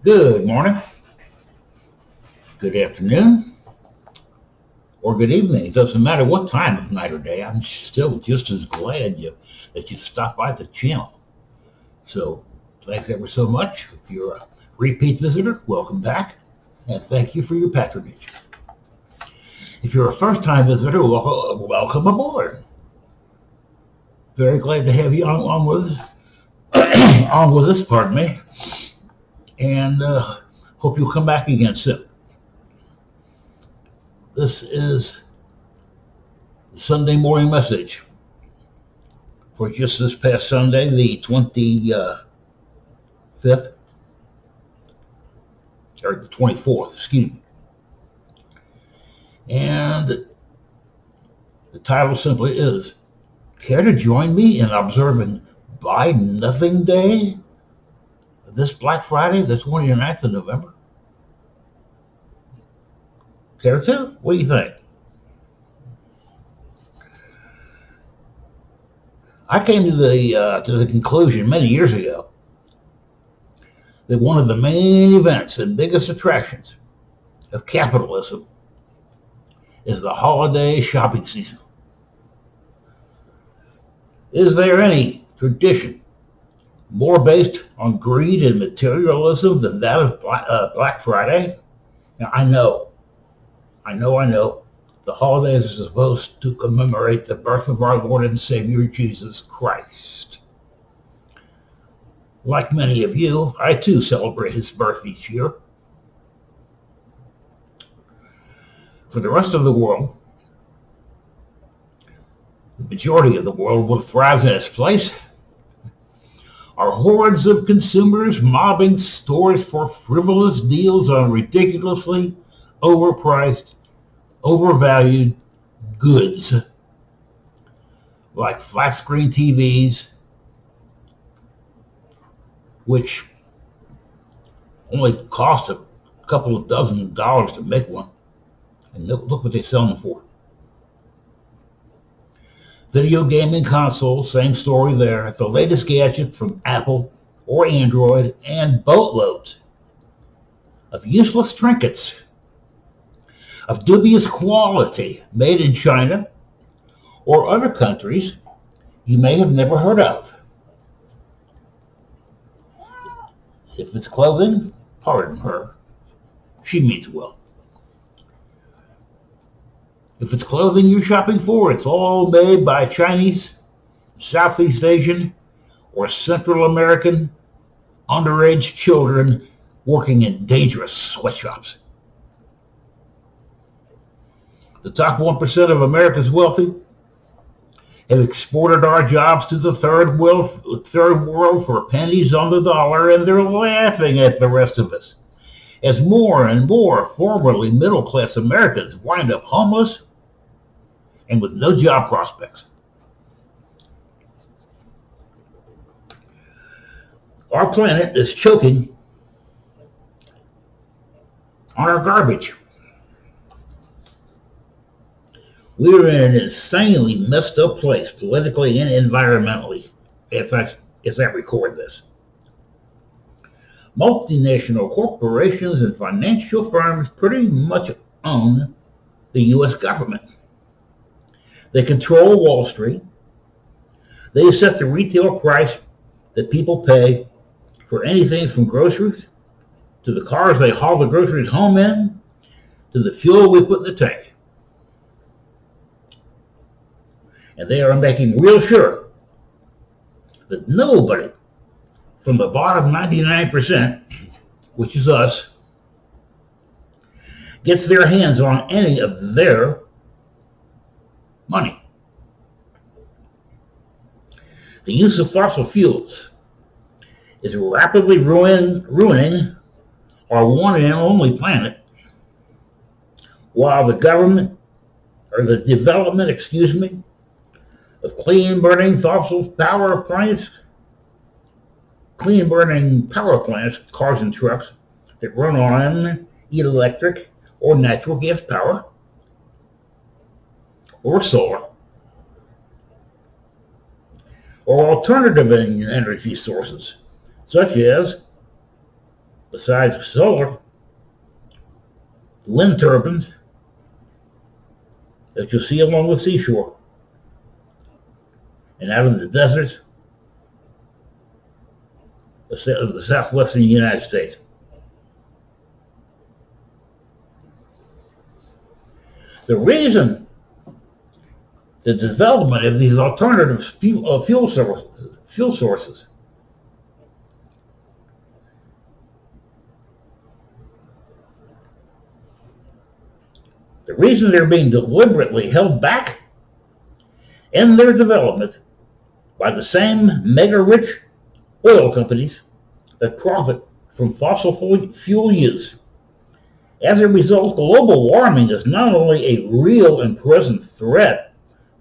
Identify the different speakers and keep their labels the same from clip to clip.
Speaker 1: Good morning, good afternoon, or good evening. It doesn't matter what time of night or day. I'm still just as glad that you stopped by the channel. So thanks ever so much. If you're a repeat visitor, welcome back, and thank you for your patronage. If you're a first-time visitor, welcome aboard. Very glad to have you on with us, pardon me, and hope you'll come back again soon. This is the Sunday morning message for just this past Sunday, the 25th, or the 24th, excuse me. And the title simply is, care to join me in observing Buy Nothing Day this Black Friday, the 29th of November? Care to? What do you think? I came to the conclusion many years ago that one of the main events and biggest attractions of capitalism is the holiday shopping season. Is there any tradition more based on greed and materialism than that of Black Friday? Now, I know. The holidays are supposed to commemorate the birth of our Lord and Savior, Jesus Christ. Like many of you, I too celebrate his birth each year. For the rest of the world, the majority of the world will thrive in its place, are hordes of consumers mobbing stores for frivolous deals on ridiculously overpriced, overvalued goods like flat screen TVs, which only cost a couple of dozen dollars to make one. And look what they sell them for. Video gaming consoles, same story there. The latest gadget from Apple or Android, and boatloads of useless trinkets of dubious quality made in China or other countries you may have never heard of. If it's clothing, pardon her, she means well. If it's clothing you're shopping for, it's all made by Chinese, Southeast Asian, or Central American underage children working in dangerous sweatshops. The top 1% of America's wealthy have exported our jobs to the third world for pennies on the dollar, and they're laughing at the rest of us as more and more formerly middle-class Americans wind up homeless and with no job prospects. Our planet is choking on our garbage. We're in an insanely messed up place, politically and environmentally, as I record this. Multinational corporations and financial firms pretty much own the U.S. government. They control Wall Street. They set the retail price that people pay for anything from groceries to the cars they haul the groceries home in to the fuel we put in the tank. And they are making real sure that nobody from the bottom 99%, which is us, gets their hands on any of their money. The use of fossil fuels is rapidly ruining our one and only planet, while the development of clean burning power plants, cars and trucks that run on electric or natural gas power or solar or alternative energy sources such as besides solar, wind turbines that you'll see along the seashore and out in the deserts of the southwestern United States. The reason the development of these alternative fuel sources the reason they're being deliberately held back in their development by the same mega-rich oil companies that profit from fossil fuel use. As a result, global warming is not only a real and present threat,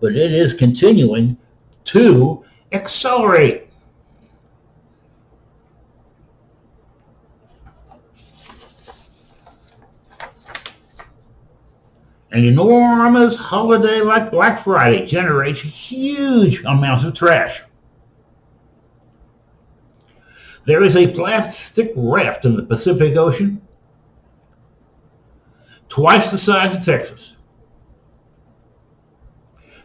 Speaker 1: but it is continuing to accelerate. An enormous holiday like Black Friday generates huge amounts of trash. There is a plastic raft in the Pacific Ocean, twice the size of Texas.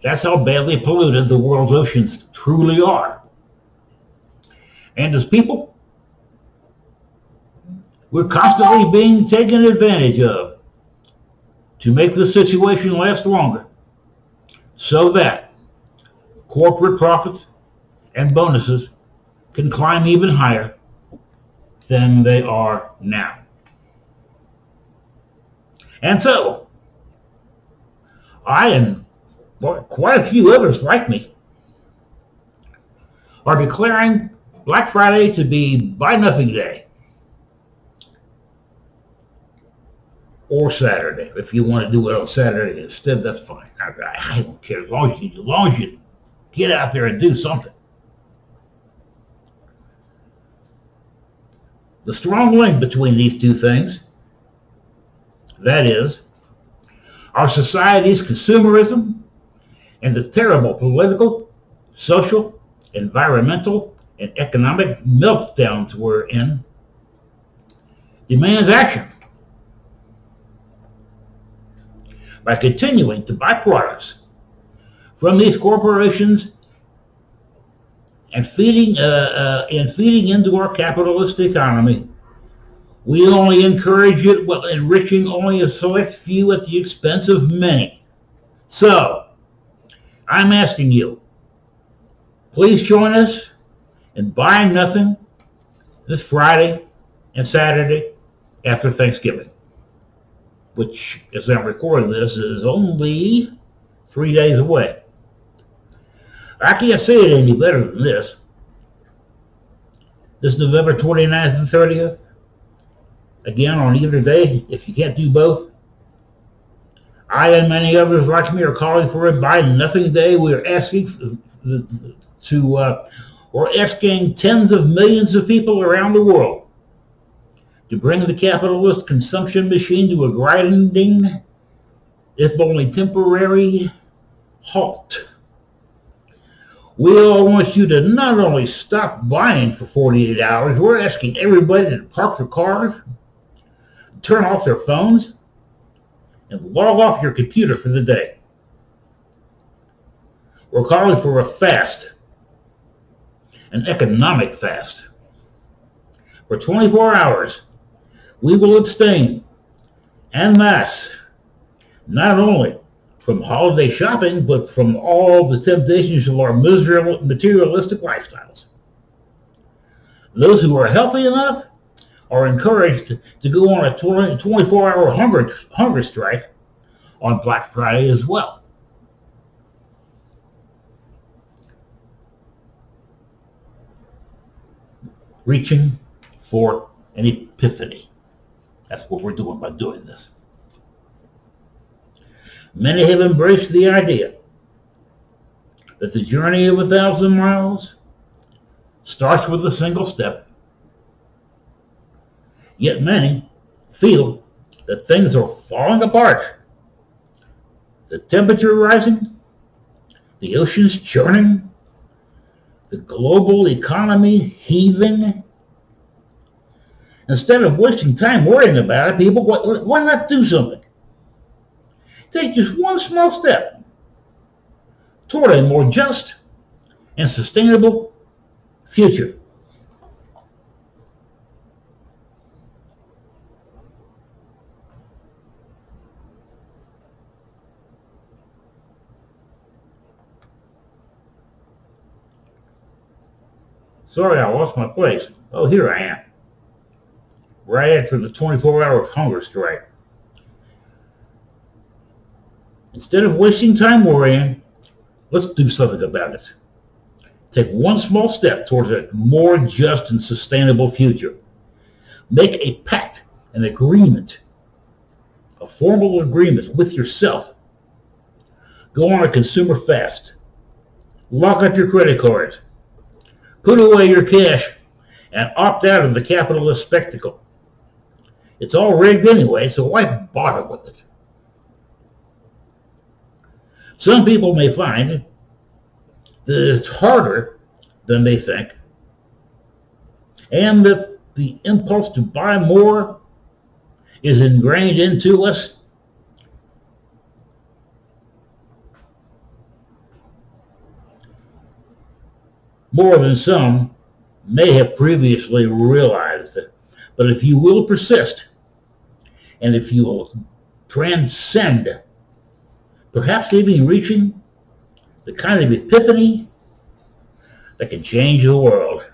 Speaker 1: That's how badly polluted the world's oceans truly are. And as people, we're constantly being taken advantage of to make the situation last longer so that corporate profits and bonuses can climb even higher than they are now. And so, I and quite a few others like me are declaring Black Friday to be Buy Nothing Day. Or Saturday. If you want to do it on Saturday instead, that's fine. I don't care as long as you get out there and do something. The strong link between these two things, that is, our society's consumerism and the terrible political, social, environmental, and economic meltdowns we're in, demands action. By continuing to buy products from these corporations and feeding into our capitalist economy, we only encourage it while enriching only a select few at the expense of many. So, I'm asking you, please join us in buying nothing this Friday and Saturday after Thanksgiving, which, as I'm recording this, is only 3 days away. I can't say it any better than this. This November 29th and 30th, again on either day, if you can't do both, I and many others like me are calling for a Buy Nothing Day. We're asking tens of millions of people around the world to bring the capitalist consumption machine to a grinding, if only temporary, halt. We all want you to not only stop buying for 48 hours, we're asking everybody to park their cars, turn off their phones, and log off your computer for the day. We're calling for a fast, an economic fast. For 24 hours, we will abstain en masse, not only from holiday shopping, but from all the temptations of our miserable materialistic lifestyles. Those who are healthy enough are encouraged to go on a 24-hour hunger strike on Black Friday as well. Reaching for an epiphany. That's what we're doing by doing this. Many have embraced the idea that the journey of 1,000 miles starts with a single step. Yet many feel that things are falling apart. The temperature rising, the oceans churning, the global economy heaving, Instead of wasting time worrying about it, people, why not do something? Take just one small step toward a more just and sustainable future. Sorry, I lost my place. Oh, here I am. Right after the 24-hour hunger strike. Instead of wasting time worrying, let's do something about it. Take one small step towards a more just and sustainable future. Make a pact, an agreement, a formal agreement with yourself. Go on a consumer fast. Lock up your credit cards. Put away your cash and opt out of the capitalist spectacle. It's all rigged anyway, so why bother with it? Some people may find that it's harder than they think, and that the impulse to buy more is ingrained into us. More than some may have previously realized it. But if you will persist, and if you will transcend, perhaps even reaching the kind of epiphany that can change the world.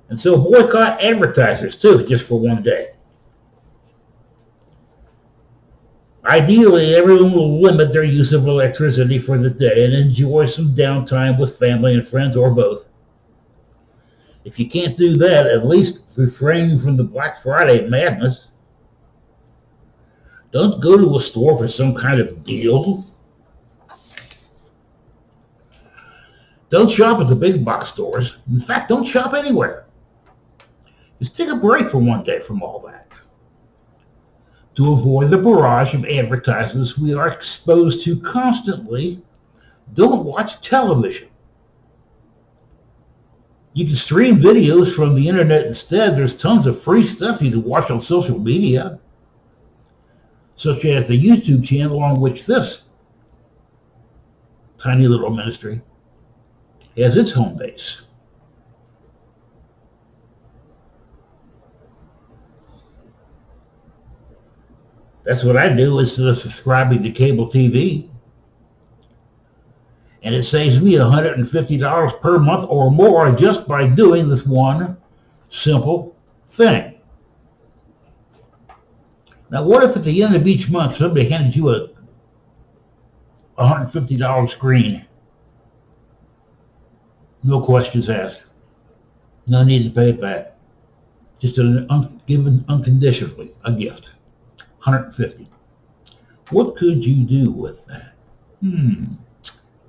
Speaker 1: And so boycott advertisers too, just for one day. Ideally, everyone will limit their use of electricity for the day and enjoy some downtime with family and friends, or both. If you can't do that, at least refrain from the Black Friday madness. Don't go to a store for some kind of deal. Don't shop at the big box stores. In fact, don't shop anywhere. Just take a break for one day from all that. To avoid the barrage of advertisements we are exposed to constantly, don't watch television. You can stream videos from the internet instead. There's tons of free stuff you can watch on social media, such as the YouTube channel on which this tiny little ministry has its home base. That's what I do instead of subscribing to cable TV. And it saves me $150 per month or more just by doing this one simple thing. Now, what if at the end of each month somebody handed you a $150 screen? No questions asked. No need to pay it back. Just given unconditionally, a gift. $150. What could you do with that?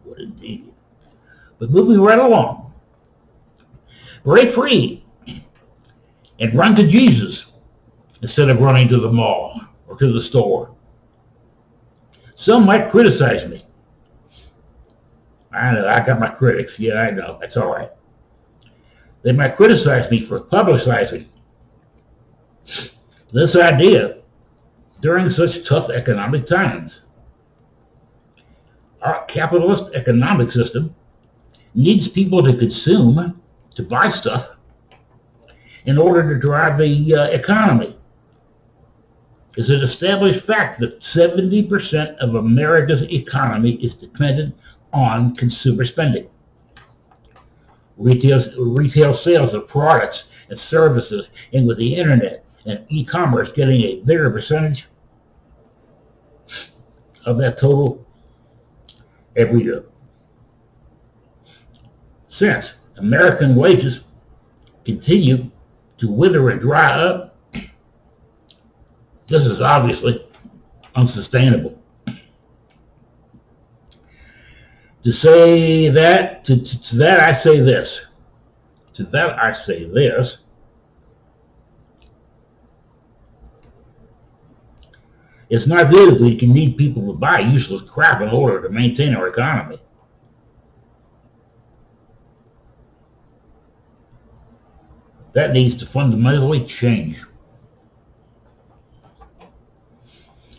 Speaker 1: What indeed. But moving right along. Break free and run to Jesus instead of running to the mall or to the store. Some might criticize me. I know, I got my critics. Yeah, I know. That's all right. They might criticize me for publicizing this idea during such tough economic times. Our capitalist economic system needs people to consume, to buy stuff, in order to drive the economy. It's an established fact that 70% of America's economy is dependent on consumer spending. Retail sales of products and services, and with the internet and e-commerce getting a bigger percentage of that total every year. Since American wages continue to wither and dry up, this is obviously unsustainable. To say that, to that I say this. To that I say this. It's not good if we can need people to buy useless crap in order to maintain our economy. That needs to fundamentally change.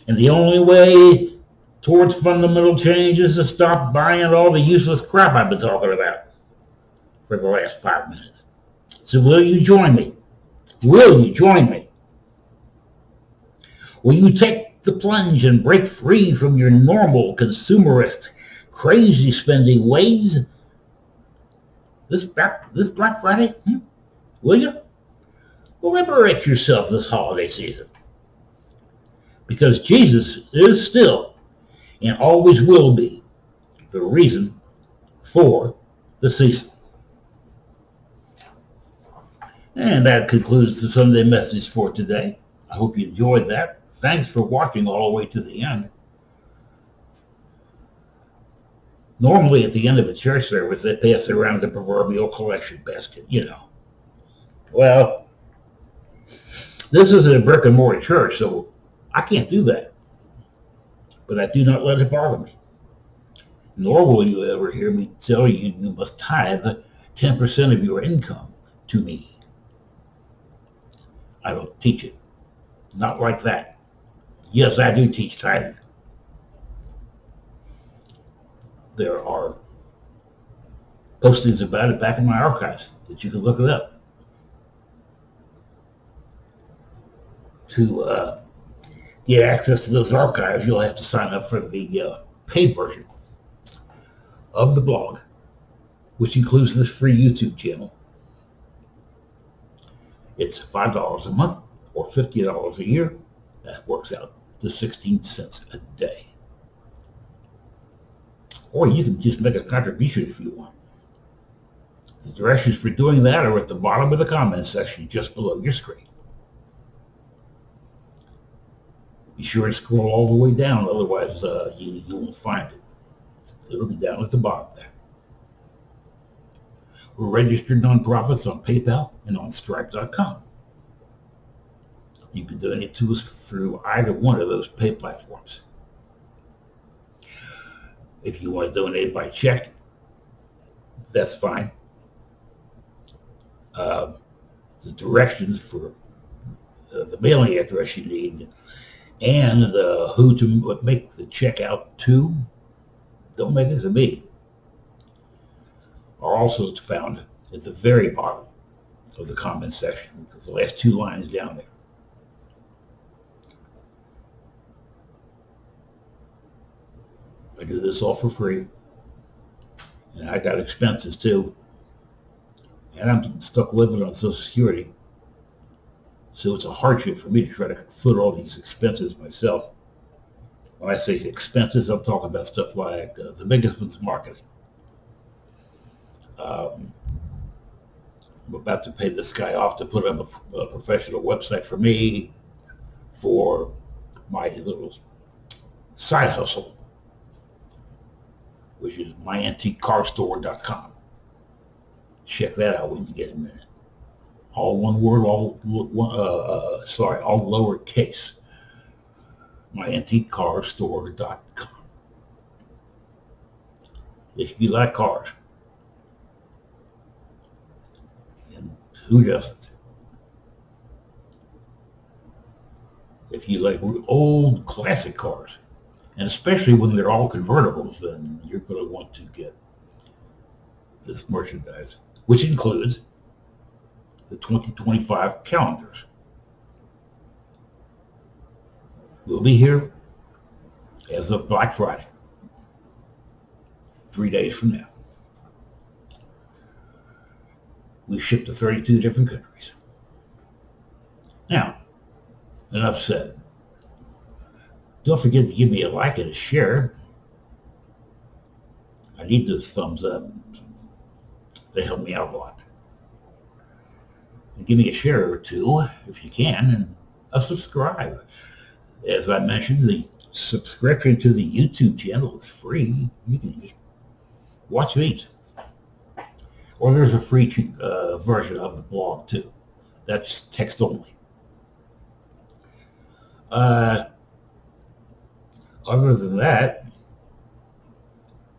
Speaker 1: And the only way towards fundamental change is to stop buying all the useless crap I've been talking about for the last 5 minutes. So will you join me? Will you join me? Will you take the plunge and break free from your normal consumerist, crazy spending ways this Black Friday? Will you? Liberate yourself this holiday season. Because Jesus is still and always will be the reason for the season. And that concludes the Sunday message for today. I hope you enjoyed that. Thanks for watching all the way to the end. Normally at the end of a church service, they pass around the proverbial collection basket, Well, this isn't a brick and mortar church, so I can't do that. But I do not let it bother me. Nor will you ever hear me tell you you must tithe 10% of your income to me. I don't teach it. Not like that. Yes, I do teach tithing. There are postings about it back in my archives that you can look it up. To get access to those archives, you'll have to sign up for the paid version of the blog, which includes this free YouTube channel. It's $5 a month or $50 a year. That works out to 16 cents a day. Or you can just make a contribution if you want. The directions for doing that are at the bottom of the comments section just below your screen. Be sure to scroll all the way down, otherwise you won't find it. It'll be down at the bottom there. We're registered nonprofits on PayPal and on Stripe.com. You can donate to us through either one of those pay platforms. If you want to donate by check, that's fine. The directions for the mailing address you need and who to make the check out to, don't make it to me, are also found at the very bottom of the comment section, the last 2 lines down there. I do this all for free, and I got expenses too, and I'm stuck living on Social Security, so it's a hardship for me to try to foot all these expenses myself. When I say expenses, I'm talking about stuff like the biggest one's marketing. I'm about to pay this guy off to put up a professional website for me for my little side hustle, which is myantiquecarstore.com. Check that out when you get a minute. All one word, all lowercase. myantiquecarstore.com. If you like cars, and who doesn't? If you like old classic cars, and especially when they're all convertibles, then you're going to want to get this merchandise, which includes the 2025 calendars. We'll be here as of Black Friday, 3 days from now. We ship to 32 different countries. Now, enough said. Don't forget to give me a like and a share. I need those thumbs up. They help me out a lot. And give me a share or two if you can, and a subscribe. As I mentioned, the subscription to the YouTube channel is free. You can just watch these. Or there's a free version of the blog too. That's text only. Other than that,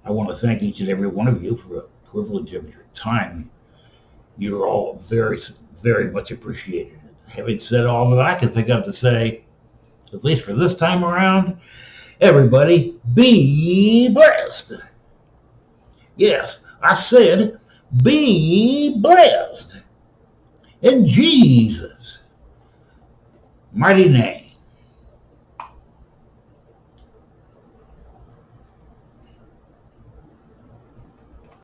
Speaker 1: I want to thank each and every one of you for the privilege of your time You're all very, very much appreciated. Having said all that I can think of to say, at least for this time around, everybody be blessed. Yes, I said be blessed in Jesus' mighty name.